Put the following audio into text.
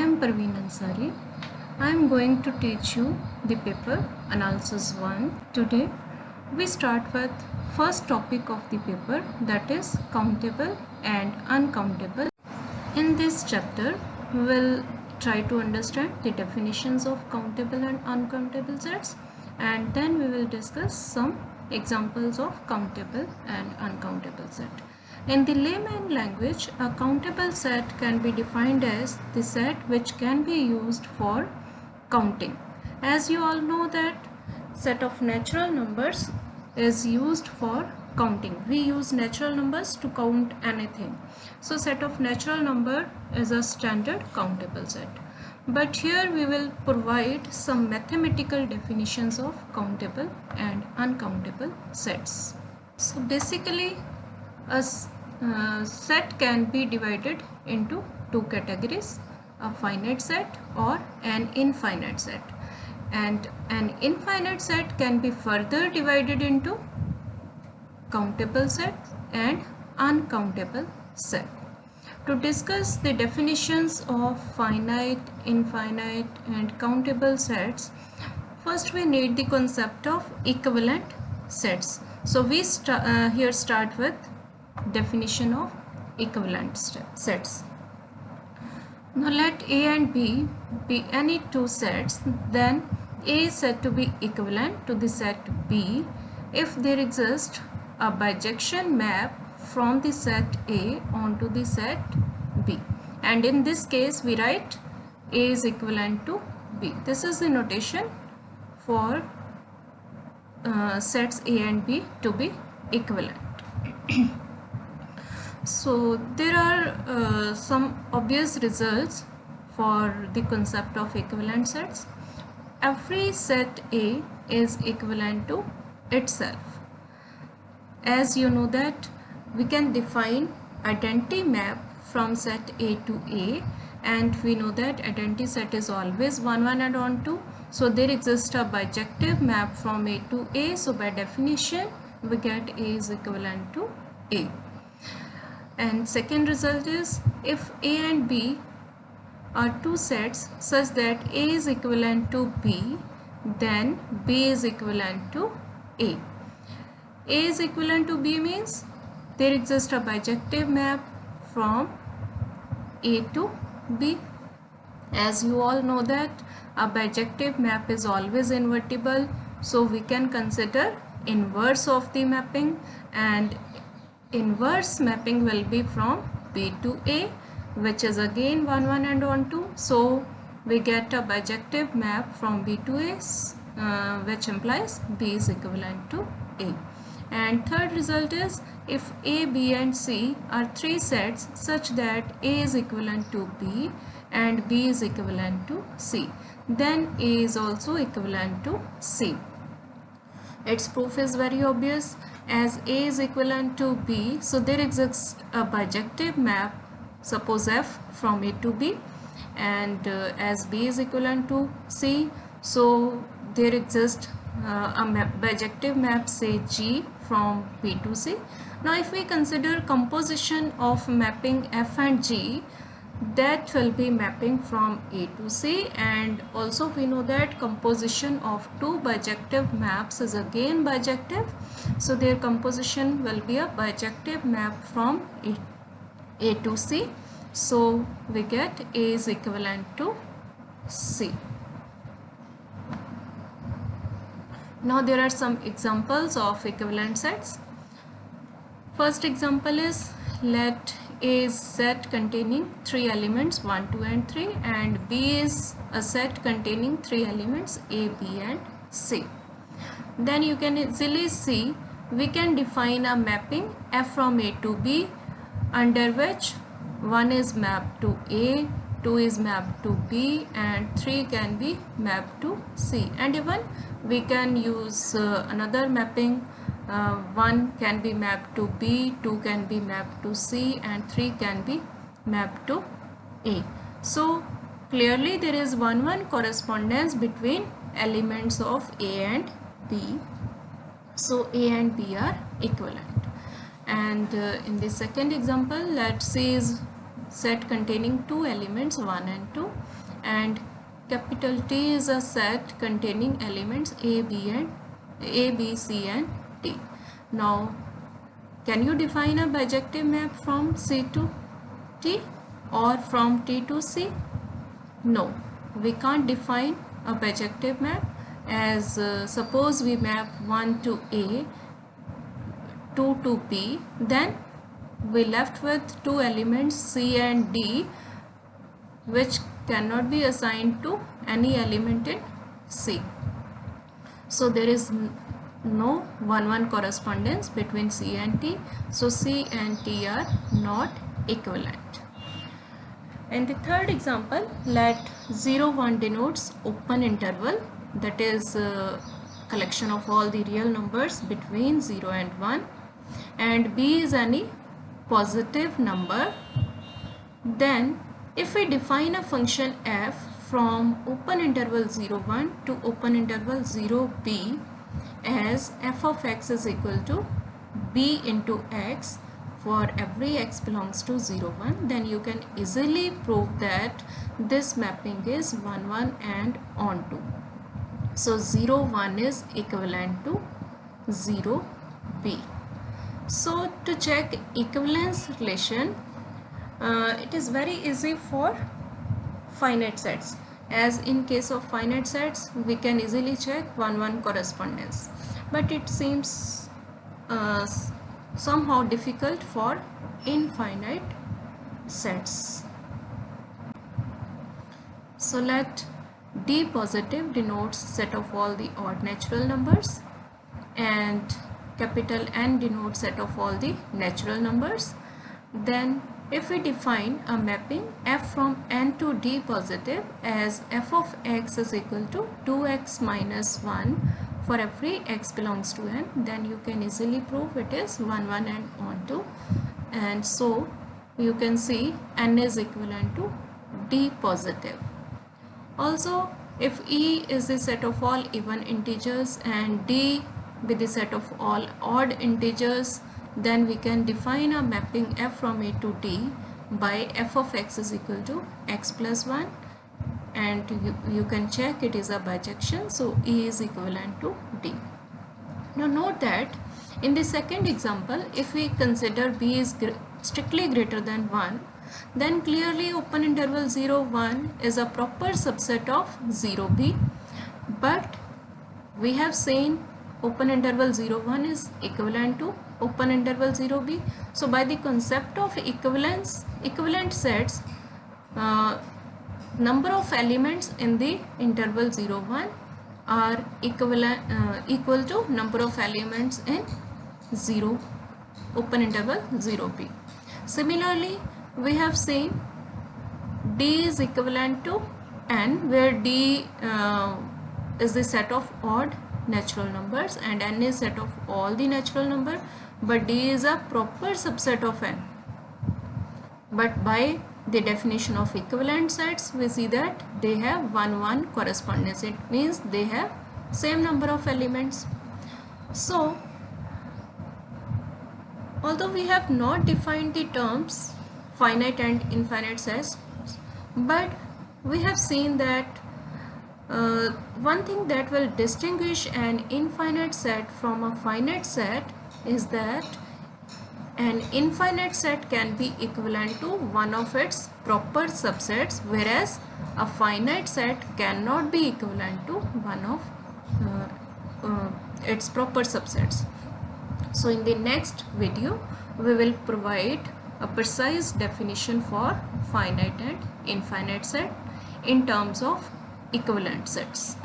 am Parveen Ansari. I am going to teach you the paper Analysis 1. Today we start with first topic of the paper, that is countable and uncountable. In this chapter we will try to understand the definitions of countable and uncountable sets, and then we will discuss some examples of countable and uncountable set. In the layman language, a countable set can be defined as the set which can be used for counting. As you all know that set of natural numbers is used for counting. We use natural numbers to count anything. So set of natural number is a standard countable set. But here we will provide some mathematical definitions of countable and uncountable sets. So basically a set can be divided into two categories, a finite set or an infinite set, and an infinite set can be further divided into countable set and uncountable set. To discuss the definitions of finite, infinite and countable sets, first we need the concept of equivalent sets. So we here start with definition of equivalent sets. Now let A and B be any two sets, then A is said to be equivalent to the set B if there exists a bijection map from the set A onto the set B, and in this case we write A is equivalent to B. This is the notation for sets A and B to be equivalent. So there are some obvious results for the concept of equivalent sets. Every set A is equivalent to itself. As you know that we can define identity map from set A to A, and we know that identity set is always 1, 1 and on 2. So there exists a bijective map from A to A. So by definition we get A is equivalent to A. And second result is, if A and B are two sets such that A is equivalent to B, then B is equivalent to A. A is equivalent to B means there exists a bijective map from A to B. As you all know that a bijective map is always invertible, so we can consider inverse of the mapping, and inverse mapping will be from B to A, which is again 1, 1 and on 2. So we get a bijective map from B to A, which implies B is equivalent to A. And third result is, if A, B and C are three sets such that A is equivalent to B and B is equivalent to C, then A is also equivalent to C. Its proof is very obvious. As A is equivalent to B, so there exists a bijective map, suppose F, from A to B, and as B is equivalent to C, so there exists a bijective map, say G, from B to C. Now if we consider composition of mapping F and G, that will be mapping from A to C, and also we know that composition of two bijective maps is again bijective, so their composition will be a bijective map from A to C. So we get A is equivalent to C. Now there are some examples of equivalent sets. First example is, let A is set containing three elements 1, 2 and 3, and B is a set containing three elements A, B and C. Then you can easily see we can define a mapping F from A to B, under which 1 is mapped to A, 2 is mapped to B and 3 can be mapped to C. And even we can use another mapping, 1 can be mapped to B, 2 can be mapped to C and 3 can be mapped to A. So clearly there is 1-1 correspondence between elements of A and B. So A and B are equivalent. And in the second example, let C is set containing two elements 1 and 2, and capital T is a set containing elements A, B, C and D. Now can you define a bijective map from C to T or from T to C? No, we can't define a bijective map, as suppose we map 1 to A, 2 to P, then we left with two elements C and D which cannot be assigned to any element in C. So there is no 1-1 correspondence between C and T. So C and T are not equivalent. And the third example, let 0, 1 denotes open interval, that is collection of all the real numbers between 0 and 1, and B is any positive number. Then if we define a function f from open interval 0, 1 to open interval 0, b as f of x is equal to b into x for every x belongs to 0, 1, then you can easily prove that this mapping is 1, 1 and on to. So 0, 1 is equivalent to 0, b. So to check equivalence relation, it is very easy for finite sets, as in case of finite sets we can easily check 1-1 correspondence, but it seems somehow difficult for infinite sets. So let D positive denotes set of all the odd natural numbers, and capital N denotes set of all the natural numbers. Then if we define a mapping f from n to d positive as f of x is equal to 2x minus 1 for every x belongs to n, then you can easily prove it is 1, 1 and on to. And so you can see n is equivalent to d positive. Also, if E is the set of all even integers and D be the set of all odd integers, then we can define a mapping f from A to D by f of x is equal to x plus 1, and you can check it is a bijection, so E is equivalent to D. Now note that in the second example, if we consider B is strictly greater than 1, then clearly open interval 0, 1 is a proper subset of 0b, but we have seen open interval 0, 1 is equivalent to open interval 0b. So by the concept of equivalence, equivalent sets, number of elements in the interval 0, 1 are equal to number of elements in open interval 0b. Similarly, we have seen D is equivalent to N, where D is the set of odd natural numbers and N is set of all the natural number, but D is a proper subset of N. But by the definition of equivalent sets, we see that they have 1-1 correspondence. It means they have same number of elements. So although we have not defined the terms finite and infinite sets, but we have seen that one thing that will distinguish an infinite set from a finite set is that an infinite set can be equivalent to one of its proper subsets, whereas a finite set cannot be equivalent to one of its proper subsets. So in the next video we will provide a precise definition for finite and infinite set in terms of equivalent sets.